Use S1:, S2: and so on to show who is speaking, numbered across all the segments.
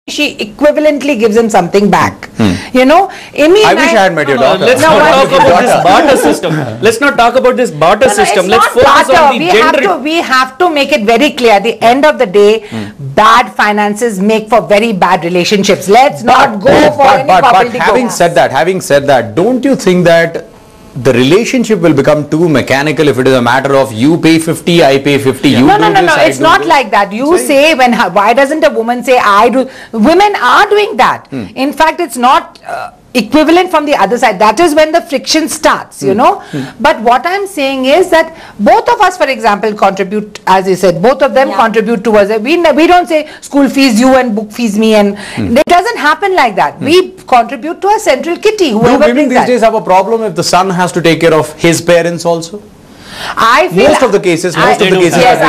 S1: she equivalently gives him something back. You know, Amy
S2: I wish I had met your daughter.
S3: Let's not talk about this barter system. Let's not talk about this barter system. Let's focus on the gender.
S1: We have to make it very clear. At the end of the day, bad finances make for very bad relationships. Let's not go for any
S2: But having said that, don't you think that the relationship will become too mechanical if it is a matter of you pay 50, I pay 50, you
S1: no,
S2: do this,
S1: it's not like that. You say, why doesn't a woman say I do? Women are doing that. In fact, it's not equivalent from the other side. That is when the friction starts, you know. But what I'm saying is that both of us, for example, contribute, as you said, both of them contribute towards it. We don't say school fees you and book fees me, and it doesn't happen like that. We contribute to a central kitty.
S2: Do women these days have a problem if the son has to take care of his parents also?
S1: I feel
S2: most of the cases.
S1: Yes,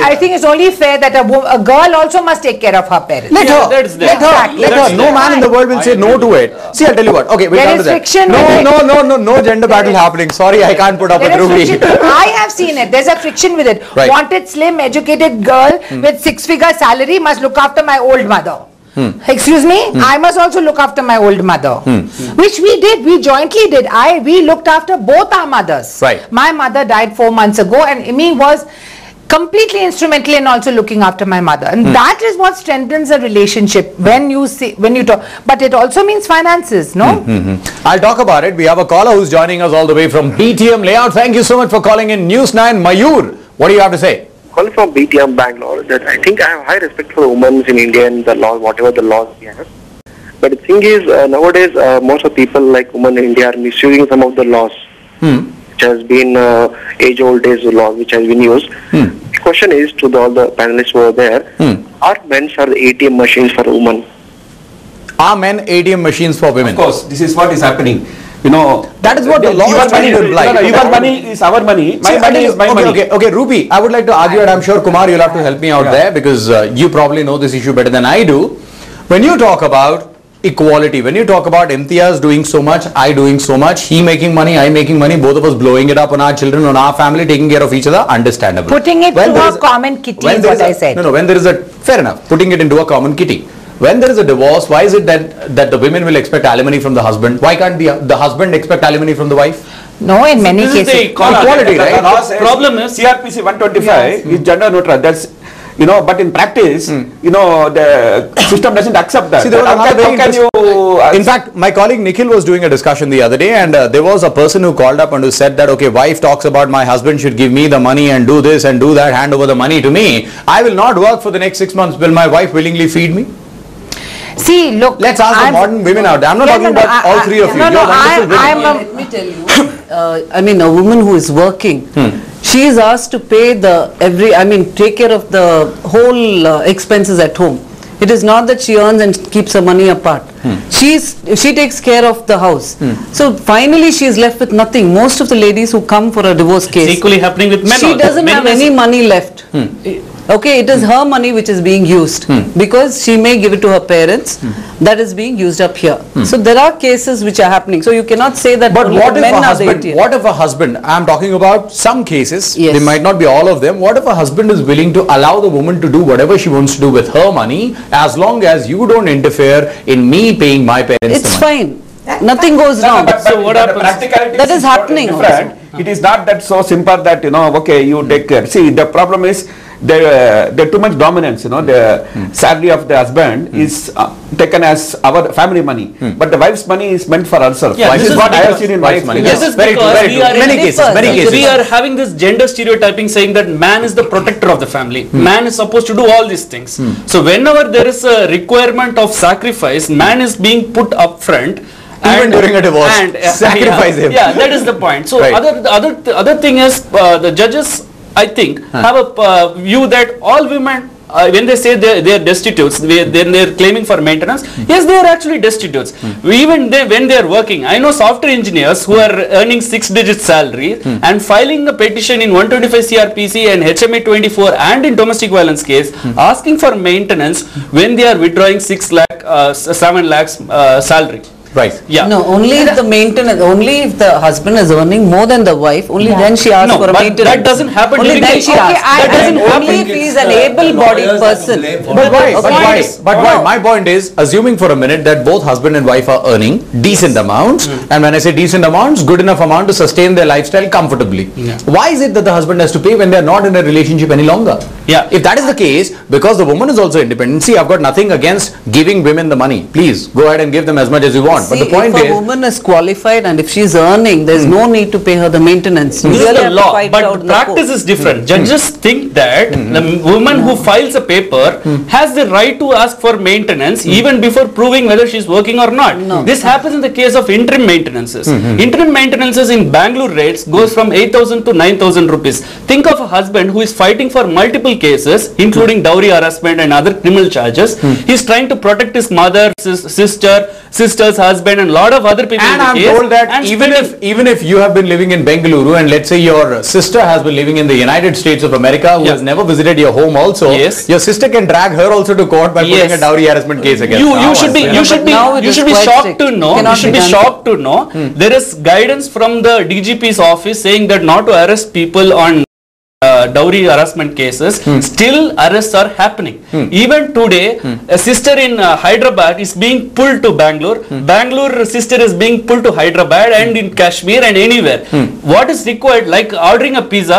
S1: I think it's only fair that a girl also must take care of her parents.
S2: Let her. No man in the world will say no to it. See, I'll tell you what. Okay, we'll come to that. No gender battle happening. Sorry, I can't put up with Ruby.
S1: I have seen it. There's a friction with it.
S2: Right.
S1: Wanted, slim, educated girl with 6-figure salary must look after my old mother. Excuse me, I must also look after my old mother, which we did. We jointly did. We looked after both our mothers.
S2: Right.
S1: My mother died 4 months ago, and Amy was completely instrumental in also looking after my mother, and that is what strengthens a relationship when you talk. But it also means finances, no?
S2: I'll talk about it. We have a caller who's joining us all the way from BTM Layout. Thank you so much for calling in News 9. Mayur, what do you have to say?
S4: Calling from BTM Bangalore, that I think I have high respect for women in India and the law, whatever the laws we have. But the thing is, nowadays, most of people like women in India are misusing some of the laws, which has been age-old days law, which has been used. The question is to all the panelists who are there: are men the ATM machines for women?
S2: Are men ATM machines for women?
S5: Of course, this is what is happening. You know,
S2: that is what the law is trying to imply.
S5: Your money is our money. My money is my money.
S2: Okay, Ruby, I would like to argue, and I'm sure Kumar, you'll have to help me out there, because you probably know this issue better than I do. When you talk about equality, when you talk about Imtiaz doing so much, I doing so much, he making money, I making money, both of us blowing it up on our children, on our family, taking care of each other, understandable.
S1: Putting it into a common kitty is what I said.
S2: No, when there is fair enough, putting it into a common kitty. When there is a divorce, why is it that the women will expect alimony from the husband? Why can't the husband expect alimony from the wife?
S1: No, in many cases.
S2: Equality, right?
S5: The problem is CRPC 125 is gender neutral. That's, you know, but in practice, you know, the system doesn't accept that.
S2: See, in fact, my colleague Nikhil was doing a discussion the other day, and there was a person who called up and who said that, okay, wife talks about my husband should give me the money and do this and do that, hand over the money to me. I will not work for the next 6 months. Will my wife willingly feed me?
S1: See, look.
S2: Let's ask the modern women out there. I'm not talking about all three of you.
S6: Let me tell you. I mean, a woman who is working, she is asked to pay take care of the whole expenses at home. It is not that she earns and keeps her money apart. She takes care of the house. So finally, she is left with nothing. Most of the ladies who come for a divorce case,
S3: it's equally happening with men.
S6: She doesn't have any money left. Okay, it is her money which is being used because she may give it to her parents. That is being used up here. So there are cases which are happening. So you cannot say that.
S2: But what if a husband? I am talking about some cases. Yes. They might not be all of them. What if a husband is willing to allow the woman to do whatever she wants to do with her money, as long as you don't interfere in me paying my parents?
S6: It's fine. Nothing goes wrong.
S5: So what happens?
S6: That is happening.
S5: It is not that so simple that, you know, okay, you take care. See, the problem is there too much dominance. You know, the salary of the husband is taken as our family money, but the wife's money is meant for herself.
S3: Yeah,
S5: this is what I have seen in wife's money.
S3: This is because many cases. We are having this gender stereotyping saying that man is the protector of the family. Man is supposed to do all these things. So whenever there is a requirement of sacrifice, man is being put up front.
S2: Even during a divorce, sacrifice him.
S3: Yeah, that is the point. So the other thing is the judges, I think, have a view that all women, when they say they are destitutes, then they are claiming for maintenance. Yes, they are actually destitutes. Even when they are working, I know software engineers who are earning 6-digit salary and filing a petition in 125 CRPC and HMA 24 and in domestic violence case, asking for maintenance when they are withdrawing 7 lakhs salary.
S2: Right.
S3: Yeah.
S6: No, only if the maintenance, only if the husband is earning more than the wife, only then she asks
S3: No,
S6: for a
S3: but
S6: maintenance.
S3: that doesn't happen
S6: Only
S3: during
S6: then
S3: the-
S6: she
S3: Okay,
S6: asks.
S3: that doesn't
S6: Only
S3: happen.
S6: if he is an able-bodied person.
S2: But why?
S6: Okay.
S2: But why? But why? My point is, assuming for a minute that both husband and wife are earning decent amounts, and when I say decent amounts, good enough amount to sustain their lifestyle comfortably.
S3: Yeah.
S2: Why is it that the husband has to pay when they are not in a relationship any longer?
S3: Yeah.
S2: If that is the case, because the woman is also independent, see, I've got nothing against giving women the money. Please go ahead and give them as much as you want.
S6: See,
S2: But the point
S6: if a
S2: is,
S6: woman is qualified and if she's earning, there's no need to pay her the maintenance. You
S3: This is
S6: really
S3: the
S6: have to
S3: law,
S6: fight
S3: but
S6: out in the
S3: practice
S6: court.
S3: is different. Judges think that the woman who files a paper has the right to ask for maintenance even before proving whether she's working or not.
S6: No.
S3: This happens in the case of interim maintenances. Interim maintenances in Bangalore rates goes from 8,000 to 9,000 rupees. Think of a husband who is fighting for multiple cases, including dowry harassment and other criminal charges. He's trying to protect his mother, sister's husband, and a lot of other people.
S2: and
S3: in the
S2: I'm
S3: case,
S2: told that
S3: and
S2: even if you have been living in Bengaluru and let's say your sister has been living in the United States of America who
S3: Yeah.
S2: has never visited your home also,
S3: Yes.
S2: your sister can drag her also to court by putting a
S3: Yes.
S2: dowry harassment case against her.
S3: you should be
S6: Yeah, but now it
S3: you
S6: is
S3: should be
S6: quite
S3: shocked
S6: strict.
S3: to know
S6: Cannot
S3: you should
S6: be
S3: be
S6: done.
S3: shocked to know there is guidance from the DGP's office saying that not to arrest people on dowry harassment cases. Still arrests are happening. Even today a sister in Hyderabad is being pulled to Bangalore. Bangalore sister is being pulled to Hyderabad and in Kashmir and anywhere. What is required, like ordering a pizza,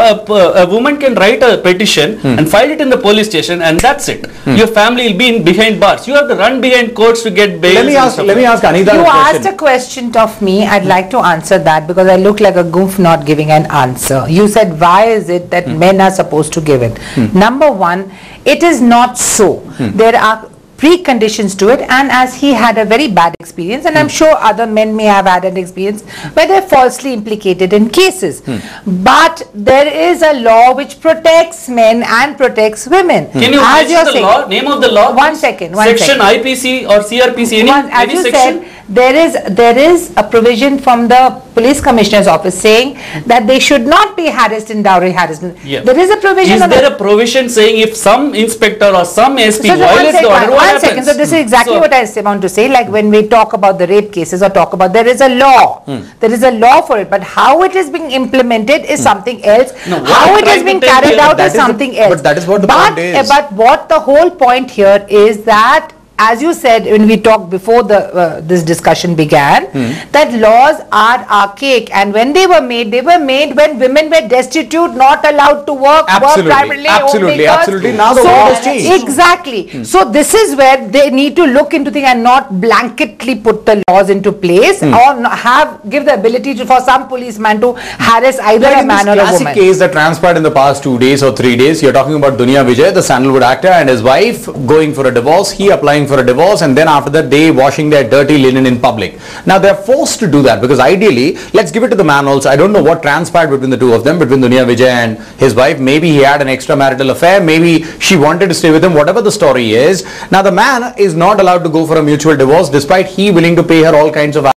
S3: a woman can write a petition and file it in the police station and that's it. Your family will be in behind bars. You have to run behind courts to get bail.
S2: Let me ask Anita
S1: You
S2: a question.
S1: asked a question of me. I'd like to answer that because I look like a goof not giving an answer. You said, why is it that men are supposed to give it? Number one, it is not so. There are preconditions to it, and as he had a very bad experience, and I'm sure other men may have had an experience where they're falsely implicated in cases. But there is a law which protects men and protects women.
S3: Can you
S1: As you're
S3: mention the
S1: saying-
S3: law, name of the law?
S1: One
S3: please?
S1: second, one
S3: section
S1: second.
S3: IPC or CRPC, any,
S1: As
S3: any
S1: you
S3: section?
S1: said, there is a provision from the police commissioner's office saying that they should not be harassed in dowry harassment.
S3: Yeah.
S1: There is a provision.
S3: Is
S1: on
S3: there
S1: the-
S3: a provision saying if some inspector or some SP
S1: So the
S3: violates the order, what
S1: one
S3: happens?
S1: second. So this is exactly
S3: So-
S1: what I want to say. Like when we talk about the rape cases or talk about, there is a law. There is a law for it. But how it is being implemented is something else.
S3: No, what
S1: How
S3: I'm
S1: it
S3: trying
S1: is
S3: to
S1: being
S3: tell you
S1: carried
S3: is
S1: out
S2: that
S1: is
S2: is the-
S1: something else.
S2: but that is what the point is.
S1: But what the whole point here is that, as you said when we talked before this discussion began, that laws are archaic, and when they were made when women were destitute, not allowed to work,
S2: Absolutely,
S1: work privately,
S2: absolutely,
S1: homemakers.
S2: absolutely. Now the world has changed.
S1: Exactly. So this is where they need to look into things and not blanketly put the laws into place or give the ability for some policeman to harass either
S2: Like
S1: a
S2: in this
S1: man or a
S2: classic
S1: woman.
S2: case that transpired in the past 2 days or 3 days, you're talking about Dunya Vijay, the sandalwood actor, and his wife going for a divorce, he applying for a divorce, and then after that they washing their dirty linen in public. Now they're forced to do that because ideally, let's give it to the man also. I don't know what transpired between the two of them, between Dunya Vijay and his wife. Maybe he had an extramarital affair, maybe she wanted to stay with him, whatever the story is. Now the man is not allowed to go for a mutual divorce despite he willing to pay her all kinds of